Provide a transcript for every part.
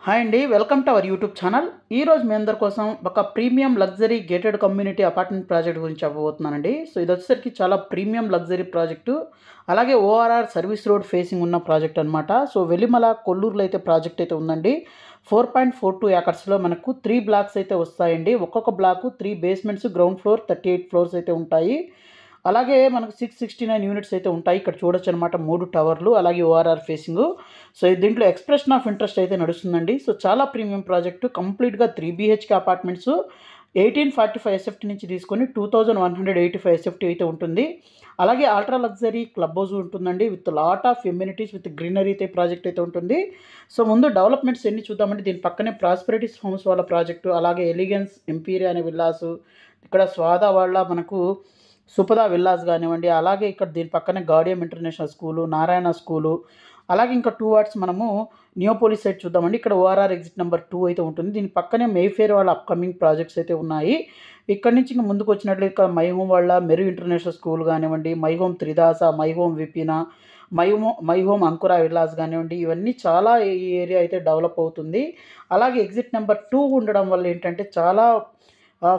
Hi అండి, welcome to our YouTube channel. ఈరోజు మీ అందరి కోసం ఒక premium luxury gated community apartment project గురించి చెప్పబోతున్నానండి. సో ఇది వచ్చేసరికి చాలా ప్రీమియం లగ్జరీ ప్రాజెక్టు, అలాగే ఓఆర్ఆర్ సర్వీస్ రోడ్ ఫేసింగ్ ఉన్న ప్రాజెక్ట్ అనమాట. సో వెలిమల కొల్లూరులో అయితే ప్రాజెక్ట్ అయితే ఉందండి. 4.42 ఏకర్స్లో మనకు 3 బ్లాక్స్ అయితే వస్తాయండి. ఒక్కొక్క block 3 basements, ground floor, 38 floors అయితే ఉంటాయి. అలాగే మనకు 669 యూనిట్స్ అయితే ఉంటాయి. ఇక్కడ చూడొచ్చు అనమాట 3 టవర్లు, అలాగే ఓఆర్ఆర్ ఫేసింగ్. సో దీంట్లో ఎక్స్ప్రెషన్ ఆఫ్ ఇంట్రెస్ట్ అయితే నడుస్తుందండి. సో చాలా ప్రీమియం ప్రాజెక్టు, కంప్లీట్గా 3 BHK అపార్ట్మెంట్స్ 1845 ఎస్ఎఫ్టీ నుంచి తీసుకొని 2185 ఎస్ఎఫ్టీ అయితే ఉంటుంది. అలాగే అల్ట్రా లగ్జరీ క్లబ్ హౌస్ ఉంటుందండి, with lot of amenities, with greenery అయితే ప్రాజెక్ట్ అయితే ఉంటుంది. సో ముందు డెవలప్మెంట్స్ ఎన్ని చూద్దామంటే, దీని పక్కనే ప్రాస్పెరిటీస్ హోమ్స్ వాళ్ళ ప్రాజెక్టు, అలాగే ఎలిగెన్స్ ఎంపీరియా అనే విల్లాసు, ఇక్కడ స్వాదా వాళ్ళ మనకు సుపద విల్లాస్ కానివ్వండి, అలాగే ఇక్కడ దీని పక్కనే Gaudium international school, Narayana school, అలాగే ఇంకా 2 వాట్స్ మనము నియోపోలిస్ సైడ్ చూద్దామండి. ఇక్కడ ఓఆర్ఆర్ ఎగ్జిట్ నెంబర్ 2 అయితే ఉంటుంది. దీని పక్కనే మేఫేర్ వాళ్ళ అప్కమింగ్ ప్రాజెక్ట్స్ అయితే ఉన్నాయి. ఇక్కడ నుంచి ఇంకా ముందుకు వచ్చినట్లయితే ఇక్కడ మై హోమ్ వాళ్ళ మెరు ఇంటర్నేషనల్ స్కూల్ కానివ్వండి, My Home Tridasa, My Home Vipina, My Home Ankura Villas కానివ్వండి, ఇవన్నీ చాలా ఈ ఏరియా అయితే డెవలప్ అవుతుంది. అలాగే ఎగ్జిట్ నెంబర్ 2 ఉండడం వల్ల ఏంటంటే చాలా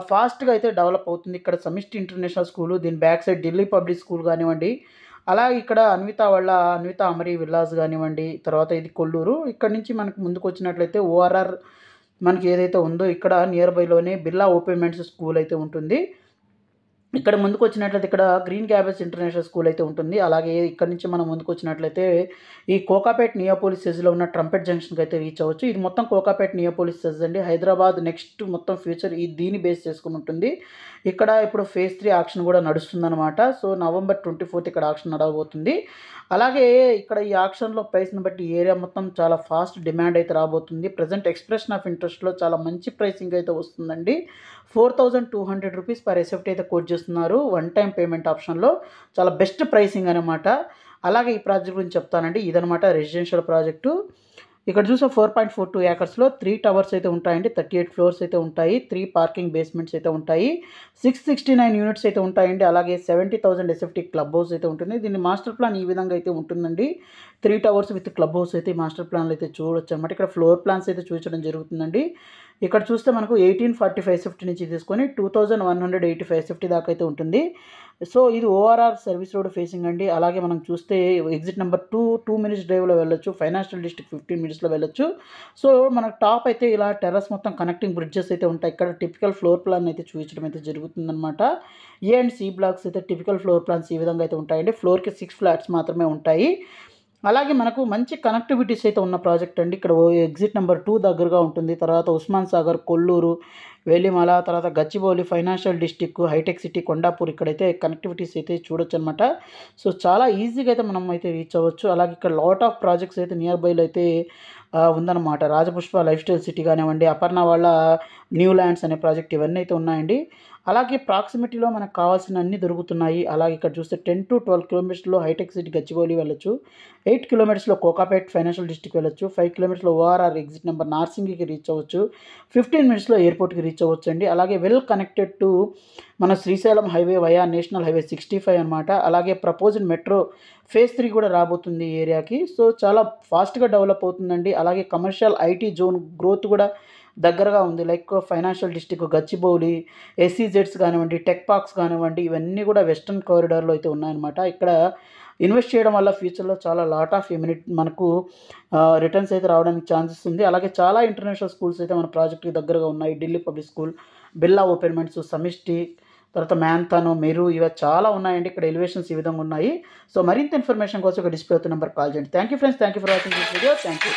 ఫాస్ట్గా అయితే డెవలప్ అవుతుంది. ఇక్కడ సమిష్టి ఇంటర్నేషనల్ స్కూలు, దీని back side Delhi public school కానివ్వండి, అలాగే ఇక్కడ అన్విత అమరి విల్లాస్ కానివ్వండి, తర్వాత ఇది కొల్లూరు. ఇక్కడ నుంచి మనకు ముందుకు వచ్చినట్లయితే ఓఆర్ఆర్ మనకి ఏదైతే ఉందో ఇక్కడ నియర్ బైలోనే బిర్లా ఓపెన్ మైండ్స్ స్కూల్ అయితే ఉంటుంది. ఇక్కడ ముందుకు వచ్చినట్లయితే ఇక్కడ గ్రీన్ క్యాబేజ్ ఇంటర్నేషనల్ స్కూల్ అయితే ఉంటుంది. అలాగే ఇక్కడ నుంచి మనం ముందుకు వచ్చినట్లయితే ఈ కోకాపేట్ నియోపోలిస్ సెజ్లో ఉన్న ట్రంపెట్ జంక్షన్కి అయితే రీచ్ అవ్వచ్చు. ఇది మొత్తం కోకాపేట్ నియోపోలిస్ సెజ్ అండి, హైదరాబాద్ నెక్స్ట్ మొత్తం ఫ్యూచర్ దీన్ని బేస్ చేసుకుని ఉంటుంది. ఇక్కడ ఇప్పుడు ఫేజ్ 3 ఆక్షన్ కూడా నడుస్తుందన్నమాట. సో November 24 ఇక్కడ ఆక్షన్ నడవబోతుంది. అలాగే ఇక్కడ ఈ ఆక్షన్లో ప్రైస్ని బట్టి ఏరియా మొత్తం చాలా ఫాస్ట్ డిమాండ్ అయితే రాబోతుంది. ప్రజెంట్ ఎక్స్ప్రెషన్ ఆఫ్ ఇంట్రెస్ట్లో చాలా మంచి ప్రైసింగ్ అయితే వస్తుందండి. 4200 రూపీస్ పర్ ఎస్ఎఫ్టీ అయితే కోట్ చేస్తున్నారు. వన్ టైం పేమెంట్ ఆప్షన్లో చాలా బెస్ట్ ప్రైసింగ్ అనమాట. అలాగే ఈ ప్రాజెక్ట్ గురించి చెప్తానండి. ఇదనమాట రెసిడెన్షియల్ ప్రాజెక్టు. ఇక్కడ చూసే 4.42 ఏకర్స్లో 3 టవర్స్ అయితే ఉంటాయండి, 38 ఫ్లోర్స్ అయితే ఉంటాయి, 3 పార్కింగ్ బేస్మెంట్స్ అయితే ఉంటాయి, 669 యూనిట్స్ అయితే ఉంటాయండి. అలాగే 70,000 ఎస్ఎఫ్టీ క్లబ్ హౌస్ అయితే ఉంటుంది. దీని మాస్టర్ ప్లాన్ ఈ విధంగా అయితే ఉంటుందండి. 3 టవర్స్ విత్ క్లబ్ హౌస్ అయితే మాస్టర్ ప్లాన్లో అయితే చూడొచ్చు అనమాట. ఇక్కడ ఫ్లోర్ ప్లాన్స్ అయితే చూపించడం జరుగుతుందండి. ఇక్కడ చూస్తే మనకు 1845 ఎస్ఎఫ్టీ నుంచి తీసుకొని 2185 ఎస్ఎఫ్టీ దాకా అయితే ఉంటుంది. సో ఇది ఓఆర్ఆర్ సర్వీస్ రోడ్ ఫేసింగ్ అండి. అలాగే మనం చూస్తే ఎగ్జిట్ నెంబర్ 2 మినిట్స్ డ్రైవ్లో వెళ్ళొచ్చు, ఫైనాన్షియల్ డిస్ట్రిక్ట్ 15 మినిట్స్లో వెళ్ళొచ్చు. సో మనకు టాప్ అయితే ఇలా టెర్రస్ మొత్తం కనెక్టింగ్ బ్రిడ్జెస్ అయితే ఉంటాయి. ఇక్కడ టిపికల్ ఫ్లోర్ ప్లాన్ అయితే చూపించడం అయితే జరుగుతుందన్నమాట. ఏ అండ్ సి బ్లాక్స్ అయితే టిపికల్ ఫ్లోర్ ప్లాన్స్ ఈ విధంగా అయితే ఉంటాయండి. ఫ్లోర్కి 6 ఫ్లాట్స్ మాత్రమే ఉంటాయి. అలాగే మనకు మంచి కనెక్టివిటీస్ అయితే ఉన్న ప్రాజెక్ట్ అండి. ఇక్కడ ఎగ్జిట్ నెంబర్ 2 దగ్గరగా ఉంటుంది. తర్వాత ఉస్మాన్ సాగర్, కొల్లూరు, వేలిమల, తర్వాత గచ్చిబౌలి, ఫైనాన్షియల్ డిస్ట్రిక్ట్, హైటెక్ సిటీ, కొండాపూర్, ఇక్కడైతే కనెక్టివిటీస్ అయితే చూడొచ్చు అనమాట. సో చాలా ఈజీగా అయితే మనం అయితే రీచ్ అవ్వచ్చు. అలాగే ఇక్కడ లాట్ ఆఫ్ ప్రాజెక్ట్స్ అయితే నియర్ బైలో అయితే ఉందన్నమాట. రాజపుష్ప లైఫ్ స్టైల్ సిటీ కానివ్వండి, అపర్ణ వాళ్ళ న్యూ ల్యాండ్స్ అనే ప్రాజెక్ట్, ఇవన్నీ అయితే ఉన్నాయండి. అలాగే ప్రాక్సిమిటీలో మనకు కావాల్సిన అన్నీ దొరుకుతున్నాయి. అలాగే ఇక్కడ చూస్తే 10 to 12 కిలోమీటర్స్లో హైటెక్ సిటీ గచ్చిబౌలి వెళ్ళొచ్చు, 8 కిలోమీటర్స్లో కోకాపేట్ ఫైనాన్షియల్ డిస్ట్రిక్ట్ వెళ్ళొచ్చు, 5 కిలోమీటర్స్లో ఓఆర్ఆర్ ఎగ్జిట్ నెంబర్ నార్సింగికి రీచ్ అవ్వచ్చు, 15 మినిట్స్లో ఎయిర్పోర్ట్కి రీచ్ అవ్వచ్చు అండి. అలాగే వెల్ కనెక్టెడ్ టు మన Srisailam highway via national highway 65 అనమాట. అలాగే ప్రపోజ్డ్ మెట్రో ఫేజ్ 3 కూడా రాబోతుంది ఈ ఏరియాకి. సో చాలా ఫాస్ట్గా డెవలప్ అవుతుందండి. అలాగే కమర్షియల్ ఐటీ జోన్ గ్రోత్ కూడా దగ్గరగా ఉంది. లైక్ ఫైనాన్షియల్ డిస్ట్రిక్ట్ గచ్చిబౌలి, ఎస్సీజెడ్స్ కానివ్వండి, టెక్ పార్క్స్ కానివ్వండి, ఇవన్నీ కూడా వెస్టర్న్ కారిడార్లో అయితే ఉన్నాయన్నమాట. ఇక్కడ ఇన్వెస్ట్ చేయడం వల్ల ఫ్యూచర్లో చాలా లాట్ ఆఫ్ మనకు రిటర్న్స్ అయితే రావడానికి ఛాన్సెస్ ఉంది. అలాగే చాలా ఇంటర్నేషనల్ స్కూల్స్ అయితే మన ప్రాజెక్ట్కి దగ్గరగా ఉన్నాయి. Delhi public school, Birla Open minds, సమిష్టి, తర్వాత మ్యాన్థాను, మెరు, ఇవి చాలా ఉన్నాయండి. ఇక్కడ ఎలివేషన్స్ ఈ విధంగా ఉన్నాయి. సో మరింత ఇన్ఫర్మేషన్ కోసం ఒక డిస్ప్లే అవుతున్న నెంబర్ కాల్ చేయండి. Thank you friends, thank you for watching this video. Thank you.